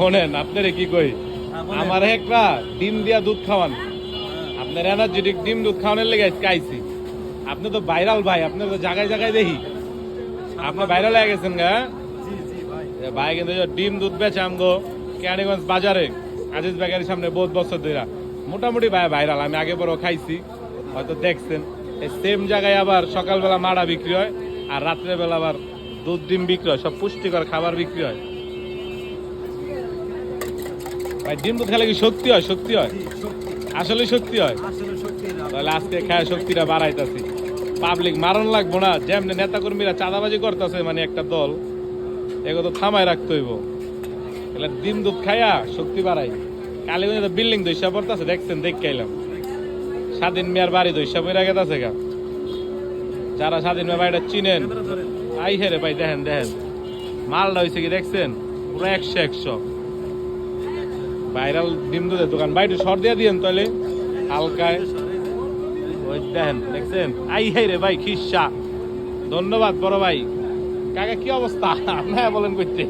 শোনেন আপনারে কি কই, আমার একটা ডিম দিয়া দুধ খাওয়ান, আপনার এনার্জেটিক ডিম দুধ খাওয়ানোর লেগে আজকে আইছি। আপনি তো ভাইরাল ভাই, আপনার তো জায়গায় জায়গায় দেখি আপনি ভাইরাল হয়ে গেছেন গা। ভাই কিন্তু ডিম দুধ বেচে আমগো কেরানীগঞ্জ বাজারে আজিজ বেকারির সামনে বহুত বছর ধরে মোটামুটি ভাই ভাইরাল। আমি আগে বড় খাইছি, হয়তো দেখছেন। এই সেম জায়গায় আবার সকালবেলা মাড়া বিক্রি হয়, আর রাত্রেবেলা আবার দুধ ডিম বিক্রি হয়, সব পুষ্টিকর খাবার বিক্রি হয়। ভাই ডিম দুধ খেলে কি শক্তি হয়? শক্তি হয়, আসলে শক্তি হয়। তাহলে আজকে খায় শক্তিটা বাড়াইতেছি। পাবলিক মারণ লাগবো না, যেমনি নেতা কর্মীরা চাঁদাবাজি করতেছে, মানে একটা দল, এগুলো তো থামায় রাখতে হইব। এগুলো ডিম দুধ খাইয়া শক্তি বাড়াই। কালীগঞ্জে বিল্ডিং দইসা পড়তেছে, দেখছেন? দেখ খাইলাম স্বাধীন মিয়ার বাড়ি দইসা পড়ে গেছে গা। যারা স্বাধীন মিয়ার বাড়িটা চিনেন, আই হেরে ভাই দেখেন দেখেন মালটা হয়েছে কি দেখছেন? পুরো 100 ভাইরাল ডিম দুধের দোকান। ভাই একটু সর দিয়ে দিয়েন তাহলে হালকায়। ওই দেখেন দেখছেন, আই হাই রে ভাই খিসা। ধন্যবাদ বড় ভাই। কাকা কি অবস্থা? আপনারা বলেন করতে